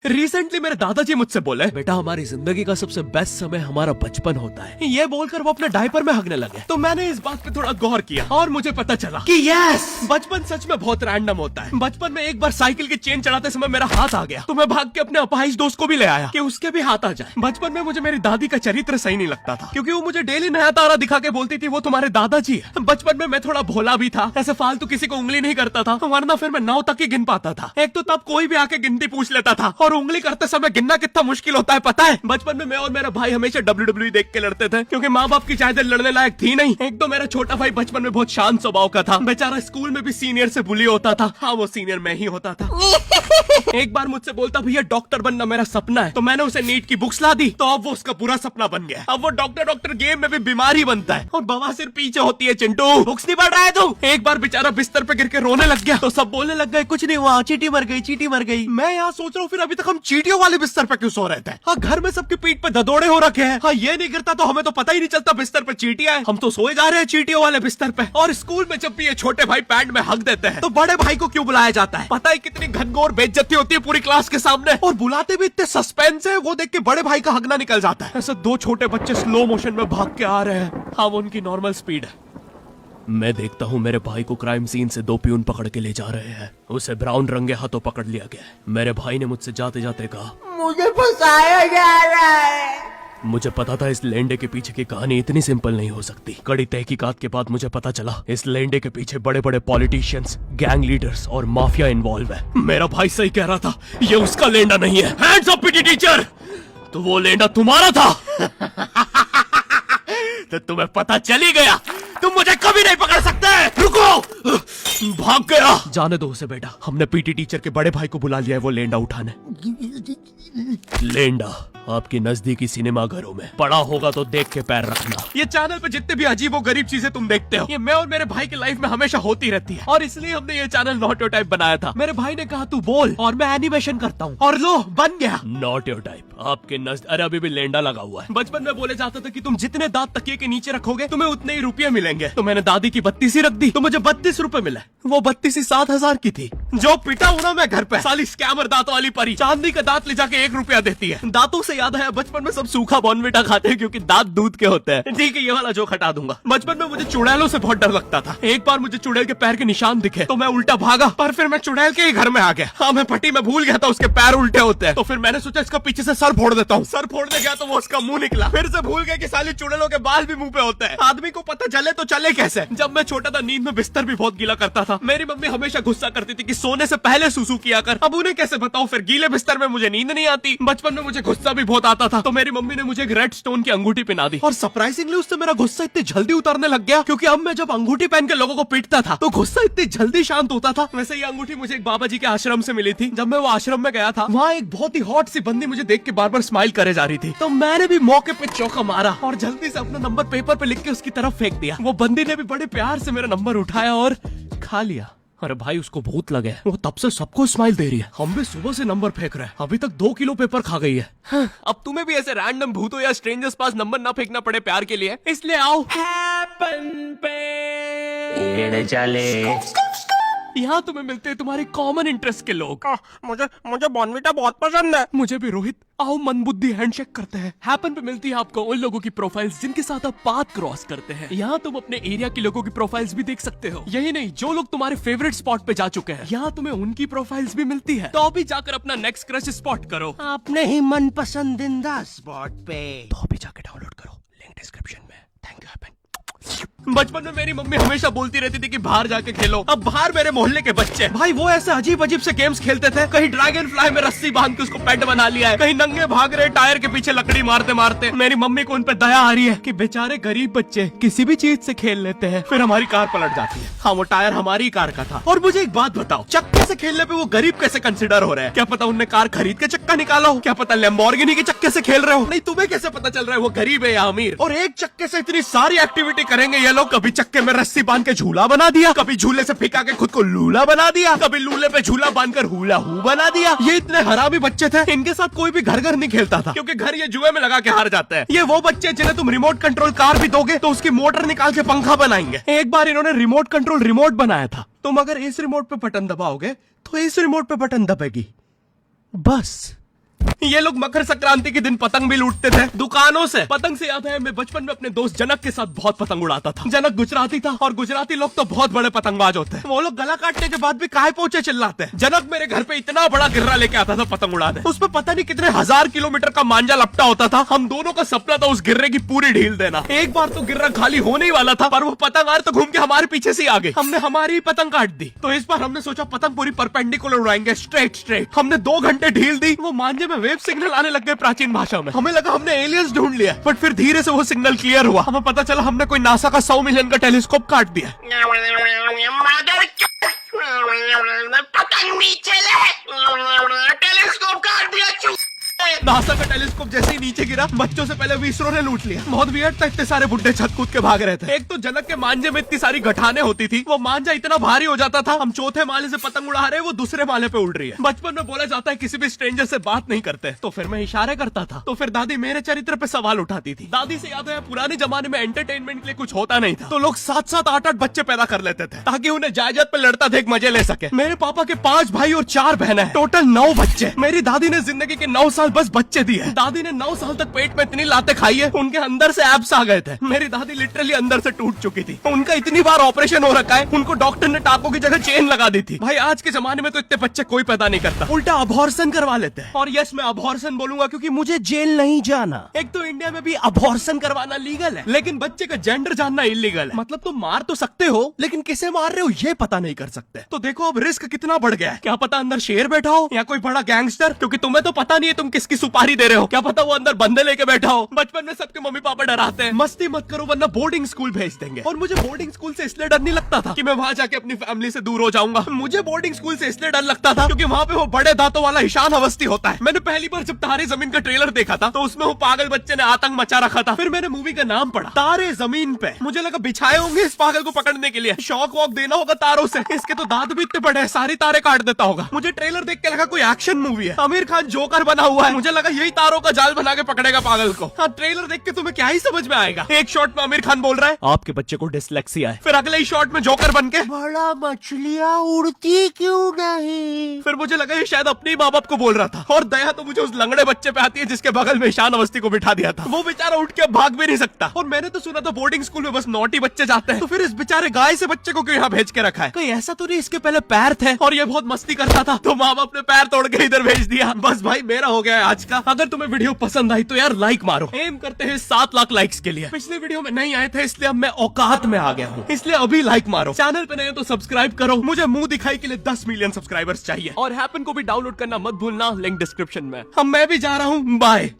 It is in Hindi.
रिसेंटली मेरे दादाजी मुझसे बोले, बेटा हमारी जिंदगी का सबसे बेस्ट समय हमारा बचपन होता है। ये बोलकर वो अपने डायपर में हगने लगे। तो मैंने इस बात पे थोड़ा गौर किया और मुझे पता चला कि यस, बचपन सच में बहुत रैंडम होता है। बचपन में एक बार साइकिल की चेन चढ़ाते समय मेरा हाथ आ गया, तो मैं भाग के अपने अपाहिज दोस्त को भी ले आया कि उसके भी हाथ आ जाए। बचपन में मुझे मेरी दादी का चरित्र सही नहीं लगता था, क्योंकि वो मुझे डेली नया तारा दिखा के बोलती थी वो तुम्हारे दादाजी है। बचपन में मैं थोड़ा भोला भी था, ऐसे फालतू किसी को उंगली नहीं करता था, वरना फिर मैं 9 तक ही गिन पाता था। एक तो तब कोई भी आके गिनती पूछ लेता था, और उंगली करते समय गिनना कितना मुश्किल होता है पता है। बचपन में मैं और मेरा भाई हमेशा WWE देख के लड़ते थे, क्योंकि माँ बाप की चाहते लड़ने लायक थी नहीं। एक तो मेरा छोटा भाई बचपन में बहुत शांत स्वभाव का था, बेचारा स्कूल में भी सीनियर से बुली होता था। हाँ, वो सीनियर मैं ही होता था। एक बार मुझसे बोलता, भैया डॉक्टर बनना मेरा सपना है। तो मैंने उसे नीट की बुक्स ला दी, तो अब वो उसका पूरा सपना बन गया। अब वो डॉक्टर गेम में भी बीमारी बनता है, और बवासीर पीछे होती है। चिंटू बुक्स नहीं पढ़ रहा है तू? एक बार बेचारा बिस्तर पे गिर के रोने लग गया, तो सब बोलने लग गए कुछ नहीं हुआ, चींटी मर गई, चींटी मर गई। मैं यहाँ सोच रहा हूँ फिर अभी तक हम चींटियों वाले बिस्तर पे क्यों सो रहे थे? हाँ, घर में सबकी पीठ पे ददोड़े हो रखे हैं। हाँ, ये नहीं गिरता तो हमें तो पता ही नहीं चलता बिस्तर पे चींटियां हैं। हम तो सोए जा रहे हैं चींटियों वाले बिस्तर पे। और स्कूल में जब भी ये छोटे भाई पैंट में हक देते हैं, तो बड़े भाई को क्यों बुलाया जाता है? पता है कितनी घनघोर बेइज्जती होती है पूरी क्लास के सामने, और बुलाते भी इतने सस्पेंस है, वो देख के बड़े भाई का हगना निकल जाता है। ऐसे 2 छोटे बच्चे स्लो मोशन में भाग के आ रहे हैं। हाँ, वो उनकी नॉर्मल स्पीड है। मैं देखता हूँ मेरे भाई को क्राइम सीन से 2 पियून पकड़ के ले जा रहे हैं। उसे ब्राउन रंगे हाथों पकड़ लिया गया है। मेरे भाई ने मुझसे जाते जाते कहा, मुझे फंसाया जा रहा है। मुझे पता था इस लेंडे के पीछे की कहानी इतनी सिंपल नहीं हो सकती। कड़ी तहकीकात के बाद मुझे पता चला इस लेंडे के पीछे बड़े बड़े पॉलिटिशियंस, गैंग लीडर्स और माफिया इन्वॉल्व है। मेरा भाई सही कह रहा था, ये उसका लेंडा नहीं है। हैंड्स अप पीटी टीचर, तो वो लेंडा तुम्हारा था। तो तुम्हें पता चल ही गया, तुम मुझे कभी नहीं पकड़ सकते। रुको, भाग गया। जाने दो उसे बेटा, हमने पीटी टीचर के बड़े भाई को बुला लिया है वो लेंडा उठाने। लेंडा आपकी नजदीकी सिनेमा घरों में पड़ा होगा तो देख के पैर रखना। ये चैनल पे जितने भी अजीब और गरीब चीजें तुम देखते हो, ये मैं और मेरे भाई की लाइफ में हमेशा होती रहती है, और इसलिए हमने ये चैनल नॉट योर टाइप बनाया था। मेरे भाई ने कहा तू बोल और मैं एनिमेशन करता हूँ, और लो बन गया नॉट योर टाइप। आपके अरे अभी भी लेंडा लगा हुआ है। बचपन में बोले जाता था कि तुम जितने दांत तकिए के नीचे रखोगे तुम्हें उतने ही रुपये मिलेंगे। तो मैंने दादी की 32 रख दी, तो मुझे 32 रुपए मिले। वो 32 7,000 की थी। जो पिटा हूं ना मैं घर पे, साली स्कैमर दांतों वाली परी चांदी का दांत ले जाके 1 रुपया देती है। दांतों से याद है, बचपन में सब सूखा बॉर्नविटा खाते हैं क्योंकि दांत दूध के होते हैं। ठीक है, ये वाला जोक हटा दूंगा। बचपन में मुझे चुड़ैलों से बहुत डर लगता था। एक बार मुझे चुड़ैल के पैर के निशान दिखे तो मैं उल्टा भागा, पर फिर मैं चुड़ैल के ही घर में आ गया। हाँ, मैं पट्टी में भूल गया था उसके पैर उल्टे होते हैं। तो फिर मैंने सोचा इसका पीछे से सर फोड़ देता हूँ। सर फोड़ने गया तो वो उसका मुंह निकला। फिर से भूल गया कि साली चुड़ैलों के बाल भी मुंह पे होते हैं। आदमी को पता चले तो चले कैसे। जब मैं छोटा था नींद में बिस्तर भी बहुत गीला करता था। मेरी मम्मी हमेशा गुस्सा करती थी कि सोने से पहले सुसु किया कर। अब उन्हें कैसे बताऊं, फिर गीले बिस्तर में मुझे नींद नहीं आती। बचपन में मुझे गुस्सा भी बहुत आता था, तो मेरी मम्मी ने मुझे एक रेड स्टोन की अंगूठी पहना दी, और सरप्राइजिंगली उससे मेरा गुस्सा इतनी जल्दी उतरने लग गया, क्योंकि अब मैं जब अंगूठी पहन के लोगों को पीटता था तो गुस्सा इतनी जल्दी शांत होता था। वैसे ये अंगूठी मुझे एक बाबा जी के आश्रम से मिली थी। जब मैं वो आश्रम में गया था, वहाँ एक बहुत ही हॉट सी बंदी मुझे देख के बार बार स्माइल करे जा रही थी, तो मैंने भी मौके पे चौका मारा और जल्दी से अपना नंबर पेपर पे लिख के उसकी तरफ फेंक दिया। वो बंदी ने भी बड़े प्यार से मेरा नंबर उठाया और खा लिया। अरे भाई, उसको भूत लगे, वो तब से सबको स्माइल दे रही है। हम भी सुबह से नंबर फेंक रहे हैं, अभी तक 2 किलो पेपर खा गई है। हाँ, अब तुम्हें भी ऐसे रैंडम भूतों या स्ट्रेंजर्स पास नंबर ना फेंकना पड़े प्यार के लिए, इसलिए आओ हैपन पे चले। यहाँ तुम्हें मिलते हैं तुम्हारे कॉमन इंटरेस्ट के लोग। मुझे बॉर्नविटा बहुत पसंद है। मुझे भी रोहित। आओ मन बुद्धि हैंडशेक करते हैं। हैपन पे मिलती है आपको उन लोगों की प्रोफाइल्स जिनके साथ आप पाथ क्रॉस करते हैं। यहाँ तुम अपने एरिया के लोगों की प्रोफाइल्स भी देख सकते हो। यही नहीं, जो लोग तुम्हारे फेवरेट स्पॉट पे जा चुके हैं, यहाँ तुम्हें उनकी प्रोफाइल्स भी मिलती है। तो अभी जाकर अपना नेक्स्ट क्रश स्पॉट करो अपने ही मन पसंदीदा स्पॉट पे। तो अभी जाकर डाउनलोड करो, लिंक डिस्क्रिप्शन में। Thank you happen. बचपन में मेरी मम्मी हमेशा बोलती रहती थी कि बाहर जाके खेलो। अब बाहर मेरे मोहल्ले के बच्चे भाई वो ऐसे अजीब अजीब से गेम्स खेलते थे। कहीं ड्रैगन फ्लाई में रस्सी बांध के उसको पेट बना लिया है, कहीं नंगे भाग रहे टायर के पीछे लकड़ी मारते मारते। मेरी मम्मी को उन पे दया आ रही है कि बेचारे गरीब बच्चे किसी भी चीज से खेल लेते हैं, फिर हमारी कार पलट जाती है। हाँ, वो टायर हमारी कार का था। और मुझे एक बात बताओ, चक्के से खेलने पे वो गरीब कैसे कंसिडर हो रहे हैं? क्या पता उनने कार खरीद के चक्का निकाला हो, क्या पता लैम्बोर्गिनी के चक्के से खेल रहे हो। नहीं, तुम्हें कैसे पता चल रहा है वो गरीब है या अमीर? और एक चक्के से इतनी सारी एक्टिविटी करेंगे ये लोग। कभी चक्के में रस्सी बांध के झूला बना दिया, कभी झूले से फिका के खुद को लूला बना दिया, कभी लूले पे झूला बांधकर हुला हू बना दिया। ये इतने हरामी बच्चे थे, इनके साथ कोई भी घर घर नहीं खेलता था, क्योंकि घर ये जुए में लगा के हार जाते हैं। ये वो बच्चे जिन्हें तुम रिमोट कंट्रोल कार भी दोगे तो उसकी मोटर निकाल के पंखा बनाएंगे। एक बार इन्होंने रिमोट कंट्रोल रिमोट बनाया था। तुम अगर इस रिमोट पे बटन दबाओगे तो इस रिमोट पे बटन दबेगी, बस। ये लोग मकर संक्रांति के दिन पतंग भी लूटते थे दुकानों से। पतंग से याद है मैं बचपन में अपने दोस्त जनक के साथ बहुत पतंग उड़ाता था। जनक गुजराती था और गुजराती लोग तो बहुत बड़े पतंगबाज होते हैं। वो लोग गला काटने के बाद भी काहे पहुंचे चिल्लाते हैं। जनक मेरे घर पे इतना बड़ा गिर्रा लेके आता था पतंग उड़ाने। उस पर पता नहीं कितने 1000 किलोमीटर का मांझा लपटा होता था। हम दोनों का सपना था उस गिर्रे की पूरी ढील देना। एक बार तो गिर्रा खाली होने ही वाला था पर वो पतंग तो घूम के हमारे पीछे से आ गई। हमने हमारी ही पतंग काट दी। तो इस बार हमने सोचा पतंग पूरी परपेंडिकुलर उड़ाएंगे, स्ट्रेट। हमने 2 घंटे ढील दी। वो मांझे में वेव सिग्नल आने लग गए प्राचीन भाषा में। हमें लगा हमने एलियंस ढूंढ लिया, बट फिर धीरे से वो सिग्नल क्लियर हुआ। हमें पता चला हमने कोई नासा का 100 मिलियन का टेलीस्कोप काट दिया। पतंग नीचे ले, टेलीस्कोप काट दिया। नासा का टेलीस्कोप जैसे ही नीचे गिरा बच्चों से पहले विसरो ने लूट लिया। बहुत वियर्ड था, इतने सारे बुड्ढे छत कूद के भाग रहे थे। एक तो जनक के मांझे में इतनी सारी गठाने होती थी, वो मांझा इतना भारी हो जाता था। हम चौथे माले से पतंग उड़ा रहे, वो दूसरे माले पे उड़ रही है। बचपन में बोला जाता है किसी भी स्ट्रेंजर से बात नहीं करते, तो फिर मैं इशारे करता था। तो फिर दादी मेरे चरित्र पे सवाल उठाती थी। दादी से याद है पुराने जमाने में एंटरटेनमेंट के लिए कुछ होता नहीं था, तो लोग 7-7, 8-8 बच्चे पैदा कर लेते थे ताकि उन्हें जायदाद पे लड़ता देख मजे ले सके। मेरे पापा के 5 भाई और 4 बहनें हैं, टोटल 9 बच्चे। मेरी दादी ने जिंदगी के 9 साल बस बच्चे दिए। दादी ने 9 साल तक पेट में इतनी लाते खाई है, उनके अंदर से एब्स आ गए थे। मेरी दादी लिटरली अंदर से टूट चुकी थी। उनका इतनी बार ऑपरेशन हो रखा है, उनको डॉक्टर ने टाकों की जगह चेन लगा दी थी। भाई आज के जमाने में तो इतने बच्चे कोई पैदा नहीं करता, उल्टा अबॉर्शन करवा लेते हैं। और यस मैं अबॉर्शन बोलूंगा क्योंकि मुझे जेल नहीं जाना। एक तो इंडिया में भी अबॉर्शन करवाना लीगल है, लेकिन बच्चे का जेंडर जानना इलीगल है। मतलब तुम मार तो सकते हो, लेकिन किसे मार रहे हो ये पता नहीं कर सकते। तो देखो अब रिस्क कितना बढ़ गया है। क्या पता अंदर शेर बैठा हो या कोई बड़ा गैंगस्टर, क्योंकि तुम्हें तो पता नहीं है तुम किसकी सुपारी दे रहे हो। क्या पता वो अंदर बंदे लेके बैठा हो। बचपन में सबके मम्मी पापा डराते हैं मस्ती मत करो वरना बोर्डिंग स्कूल भेज देंगे। और मुझे बोर्डिंग स्कूल से इसलिए डर नहीं लगता था कि मैं वहां जाके अपनी फैमिली से दूर हो जाऊंगा। मुझे बोर्डिंग स्कूल से इसलिए डर लगता था क्योंकि वहां पे वो बड़े दांतों वाला ईशान अवस्थी होता है। मैंने पहली बार जब तारे जमीन का ट्रेलर देखा था तो उसमें वो पागल बच्चे ने आतंक मचा रखा था। फिर मैंने मूवी का नाम पढ़ा तारे जमीन पे। मुझे लगा बिछाए होंगे इस पागल को पकड़ने के लिए, शॉक वॉक देना होगा तारों से। इसके तो दांत भी इतने बड़े हैं, सारी तारे काट देता होगा। मुझे ट्रेलर देख के लगा कोई एक्शन मूवी है, आमिर खान जोकर बना हुआ है। मुझे लगा यही तारों का जाल बना के पकड़ेगा पागल को। हाँ ट्रेलर देख के तुम्हें क्या ही समझ में आएगा। एक शॉट में आमिर खान बोल रहा है आपके बच्चे को डिसलेक्सिया है, फिर अगले ही शॉट में जोकर बन के बड़ा मछलियां उड़ती क्यों नहीं। फिर मुझे लगा ये शायद अपने माँ बाप को बोल रहा था। और दया तो मुझे उस लंगड़े बच्चे पे आती है जिसके बगल में ईशान अवस्थी को बिठा दिया था। वो बेचारा उठ के भाग भी नहीं सकता। और मैंने तो सुना था बोर्डिंग स्कूल में बस नॉटी बच्चे जाते हैं, तो फिर इस बेचारे गाय से बच्चे को क्यों यहाँ भेज के रखा है। कोई ऐसा तो नहीं इसके पहले पैर थे और ये बहुत मस्ती करता था तो माँ बाप ने पैर तोड़ के इधर भेज दिया। बस भाई मेरा हो गया है आज का। अगर तुम्हें वीडियो पसंद आई तो यार लाइक मारो। एम करते हैं 7 लाख लाइक्स के लिए। पिछले वीडियो में नहीं आए थे इसलिए अब मैं औकात में आ गया हूँ, इसलिए अभी लाइक मारो। चैनल पे नए हो तो सब्सक्राइब करो। मुझे मुंह दिखाई के लिए 10 मिलियन सब्सक्राइबर्स चाहिए। और हैपन को भी डाउनलोड करना मत भूलना, लिंक डिस्क्रिप्शन में। अब मैं भी जा रहा हूँ, बाय।